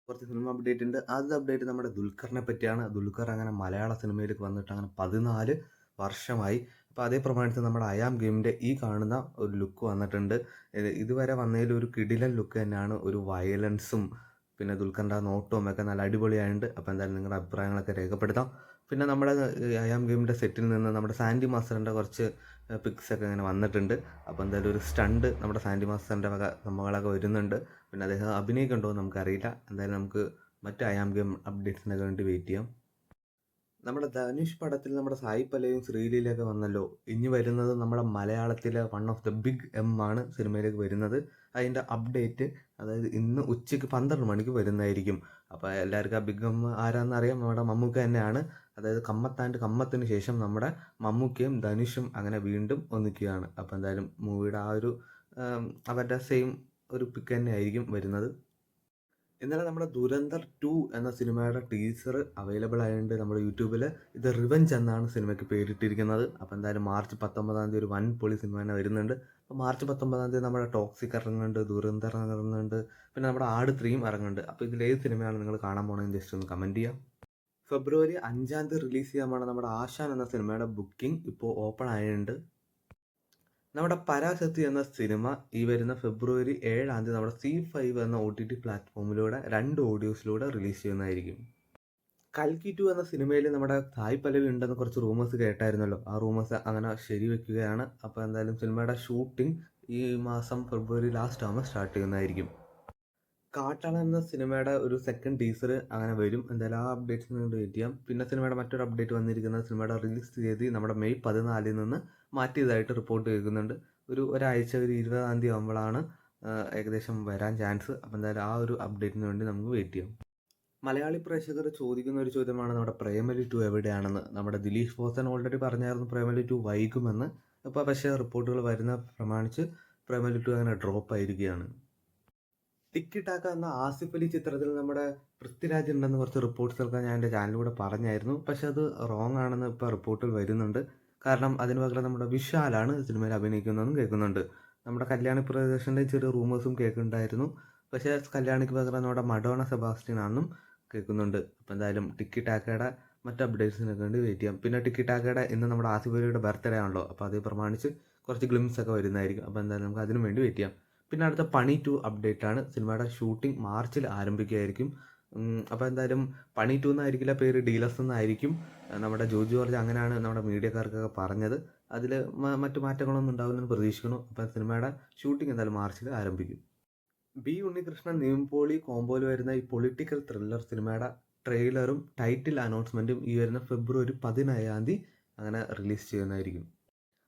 കുറച്ച് cinema update ഉണ്ട്. ആദ്യത്തെ അപ്ഡേറ്റ് നമ്മുടെ ദുൽഖറിനെ പറ്റിയാണ്. ദുൽഖർ അങ്ങനെ മലയാള സിനിമയിലേക്ക് വന്നിട്ട് അങ്ങനെ 14 വർഷമായി. അപ്പോൾ അതേ പ്രമാണിച്ച് നമ്മുടെ അയാം ഗെയിമിൻ്റെ ഈ കാണുന്ന ഒരു ലുക്ക് വന്നിട്ടുണ്ട്. ഇതുവരെ വന്നതിൽ ഒരു കിടിലൻ ലുക്ക് തന്നെയാണ്. ഒരു വയലൻസും പിന്നെ ദുൽഖറിൻ്റെ ആ നോട്ടവും ഒക്കെ നല്ല അടിപൊളിയായിട്ടുണ്ട്. അപ്പോൾ എന്തായാലും നിങ്ങളുടെ അഭിപ്രായങ്ങളൊക്കെ രേഖപ്പെടുത്താം. പിന്നെ നമ്മുടെ അയാം ഗെയിമിൻ്റെ സെറ്റിൽ നിന്ന് നമ്മുടെ സാൻഡി മാസ്റ്ററിൻ്റെ കുറച്ച് പിക്സ് ഒക്കെ ഇങ്ങനെ വന്നിട്ടുണ്ട്. അപ്പോൾ എന്തായാലും ഒരു സ്റ്റണ്ട് നമ്മുടെ സാൻഡി മാസ്റ്ററിൻ്റെ വക സംഭവങ്ങളൊക്കെ വരുന്നുണ്ട്. പിന്നെ അദ്ദേഹം അഭിനയിക്കുന്നുണ്ടോ എന്ന് നമുക്കറിയില്ല. എന്തായാലും നമുക്ക് മറ്റ് അയാം ഗെയിം അപ്ഡേറ്റ്സിനൊക്കെ വേണ്ടി വെയിറ്റ് ചെയ്യാം. നമ്മുടെ ധനുഷ് പടത്തിൽ നമ്മുടെ സായി പല്ലവിയും ശ്രീലീലയൊക്കെ വന്നല്ലോ. ഇനി വരുന്നത് നമ്മുടെ മലയാളത്തിലെ one of the big M ആണ് സിനിമയിലേക്ക് വരുന്നത്. അതിൻ്റെ അപ്ഡേറ്റ് അതായത് ഇന്ന് ഉച്ചയ്ക്ക് 12 മണിക്ക് വരുന്നതായിരിക്കും. അപ്പോൾ എല്ലാവർക്കും ആ ബിഗ് എം ആരാന്ന് അറിയാം, നമ്മുടെ മമ്മൂക്ക തന്നെയാണ്. അതായത് കമ്മത്താൻഡ് കമ്മത്തിന് ശേഷം നമ്മുടെ മമ്മൂക്കയും ധനുഷും അങ്ങനെ വീണ്ടും ഒന്നിക്കുകയാണ്. അപ്പോൾ എന്തായാലും മൂവിയുടെ ആ ഒരു അവരുടെ സെയിം ഒരു പിക്ക് തന്നെ ആയിരിക്കും വരുന്നത്. ഇന്നലെ നമ്മുടെ ദുരന്തർ 2 എന്ന സിനിമയുടെ ടീസർ അവൈലബിൾ ആയതുകൊണ്ട് നമ്മുടെ യൂട്യൂബിൽ ഇത് റിവഞ്ച് എന്നാണ് സിനിമയ്ക്ക് പേരിട്ടിരിക്കുന്നത്. അപ്പോൾ എന്തായാലും മാർച്ച് 19 ഒരു വൻ പൊളി സിനിമ തന്നെ വരുന്നുണ്ട്. അപ്പോൾ മാർച്ച് 19 നമ്മുടെ ടോക്സിക് ഇറങ്ങുന്നുണ്ട്, ദുരന്തർ ഇറങ്ങുന്നുണ്ട്, പിന്നെ നമ്മുടെ ആട് 3 ഇറങ്ങുന്നുണ്ട്. അപ്പോൾ ഇതിലേത് സിനിമയാണ് നിങ്ങൾ കാണാൻ പോകണമെന്ന് ജസ്റ്റ് ഒന്ന് കമൻറ്റ് ചെയ്യാം. ഫെബ്രുവരി 5 റിലീസ് ചെയ്യാനാണ് നമ്മുടെ ആശാൻ എന്ന സിനിമയുടെ ബുക്കിംഗ് ഇപ്പോൾ ഓപ്പൺ ആയിട്ടുണ്ട്. നമ്മുടെ പരാശക്തി എന്ന സിനിമ ഈ വരുന്ന ഫെബ്രുവരി 7 നമ്മുടെ C5 എന്ന OTT പ്ലാറ്റ്ഫോമിലൂടെ 2 ഓഡിയോസിലൂടെ റിലീസ് ചെയ്യുന്നതായിരിക്കും. കൽക്കി 2 എന്ന സിനിമയിൽ നമ്മുടെ സായി പല്ലവി ഉണ്ടെന്ന് കുറച്ച് റൂമേഴ്സ് കേട്ടായിരുന്നല്ലോ. ആ റൂമേഴ്സ് അങ്ങനെ ശരിവെക്കുകയാണ്. അപ്പോൾ എന്തായാലും സിനിമയുടെ ഷൂട്ടിംഗ് ഈ മാസം ഫെബ്രുവരി ലാസ്റ്റ് ആകുമ്പോൾ സ്റ്റാർട്ട് ചെയ്യുന്നതായിരിക്കും. കാട്ടാള എന്ന സിനിമയുടെ ഒരു സെക്കൻഡ് ടീസർ അങ്ങനെ വരും. എന്തായാലും ആ അപ്ഡേറ്റ്സിന് വേണ്ടി വെയിറ്റ് ചെയ്യാം. പിന്നെ സിനിമയുടെ മറ്റൊരു അപ്ഡേറ്റ് വന്നിരിക്കുന്നത് സിനിമയുടെ റിലീസ് തീയതി നമ്മുടെ മെയ് 14 നിന്ന് മാറ്റിയതായിട്ട് റിപ്പോർട്ട് കേൾക്കുന്നുണ്ട്. ഒരാഴ്ച ഒരു 20 ആകുമ്പോഴാണ് ഏകദേശം വരാൻ ചാൻസ്. അപ്പോൾ എന്തായാലും ആ ഒരു അപ്ഡേറ്റിന് വേണ്ടി നമുക്ക് വെയിറ്റ് ചെയ്യാം. മലയാളി പ്രേക്ഷകർ ചോദിക്കുന്ന ഒരു ചോദ്യമാണ് നമ്മുടെ പ്രേമലു 2 എവിടെയാണെന്ന്. നമ്മുടെ ദിലീഷ് പോസൻ ഓൾറെഡി പറഞ്ഞായിരുന്നു പ്രേമലു 2 വൈകുമെന്ന്. അപ്പോൾ പക്ഷേ റിപ്പോർട്ടുകൾ വരുന്ന പ്രമാണിച്ച് പ്രേമലു 2 അങ്ങനെ ഡ്രോപ്പ് ആയിരിക്കുകയാണ്. ടിക്കി ടാക്ക എന്ന ആസിഫ് അലി ചിത്രത്തിൽ നമ്മുടെ പൃഥ്വിരാജ് ഉണ്ടെന്ന് കുറച്ച് റിപ്പോർട്ട്സൊക്കെ ഞാൻ എൻ്റെ ചാനലിലൂടെ പറഞ്ഞായിരുന്നു. പക്ഷെ അത് റോങ് ആണെന്ന് ഇപ്പോൾ റിപ്പോർട്ടിൽ വരുന്നുണ്ട്. കാരണം അതിന് പകരം നമ്മുടെ വിശാലാണ് സിനിമയിൽ അഭിനയിക്കുന്നതെന്നും കേൾക്കുന്നുണ്ട്. നമ്മുടെ കല്യാണി പ്രദർശൻ്റെ ചെറിയ റൂമേഴ്സും കേൾക്കുന്നുണ്ടായിരുന്നു. പക്ഷേ കല്യാണിക്ക് പകരം നമ്മുടെ മഡോണ സെബാസ്റ്റ്യൻ ആണെന്നും കേൾക്കുന്നുണ്ട്. അപ്പോൾ എന്തായാലും ടിക്കി ടാക്കയുടെ മറ്റ് അപ്ഡേറ്റ്സിനൊക്കെ വേണ്ടി വെയിറ്റ് ചെയ്യാം. പിന്നെ ടിക്കി ടാക്കയുടെ ഇന്ന് നമ്മുടെ ആസിഫ് അലിയുടെ ബർത്ത്ഡേ ആണല്ലോ. അപ്പോൾ അത് പ്രമാണിച്ച് കുറച്ച് ഗ്ലിംസ് ഒക്കെ വരുന്നതായിരിക്കും. അപ്പോൾ എന്തായാലും നമുക്ക് അതിനും വേണ്ടി വെയിറ്റ് ചെയ്യാം. പിന്നെ അടുത്ത പണി 2 അപ്ഡേറ്റ് ആണ്. സിനിമയുടെ ഷൂട്ടിംഗ് മാർച്ചിൽ ആരംഭിക്കുകയായിരിക്കും. അപ്പോൾ എന്തായാലും പണി 2 എന്നായിരിക്കില്ല പേര്, ഡീലക്സ് എന്നായിരിക്കും. നമ്മുടെ ജോർജ് ജോർജ് അങ്ങനെയാണ് നമ്മുടെ മീഡിയക്കാർക്കൊക്കെ പറഞ്ഞത്. അതിൽ മറ്റു മാറ്റങ്ങളൊന്നും ഉണ്ടാവില്ലെന്ന് പ്രതീക്ഷിക്കുന്നു. അപ്പോൾ സിനിമയുടെ ഷൂട്ടിംഗ് എന്തായാലും മാർച്ചിൽ ആരംഭിക്കും. ബി ഉണ്ണികൃഷ്ണൻ നിവിൻപോളി കോംബോയിൽ വരുന്ന ഈ പൊളിറ്റിക്കൽ ത്രില്ലർ സിനിമയുടെ ട്രെയിലറും ടൈറ്റിൽ അനൗൺസ്മെൻറ്റും ഈ വരുന്ന ഫെബ്രുവരി 17 അങ്ങനെ റിലീസ് ചെയ്യുന്നതായിരിക്കും.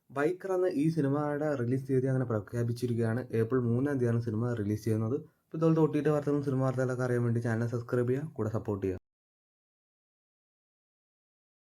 ബൈക്കർ എന്ന ഈ സിനിമയുടെ റിലീസ് തീയതി അങ്ങനെ പ്രഖ്യാപിച്ചിരിക്കുകയാണ്. ഏപ്രിൽ 3 സിനിമ റിലീസ് ചെയ്യുന്നത്. ഇപ്പോൾ ഇതുപോലത്തെ OTT വാർത്തകളും സിനിമ വാർത്തകളൊക്കെ അറിയാൻ വേണ്ടി ചാനൽ സബ്സ്ക്രൈബ് ചെയ്യുക, കൂടെ സപ്പോർട്ട് ചെയ്യുക.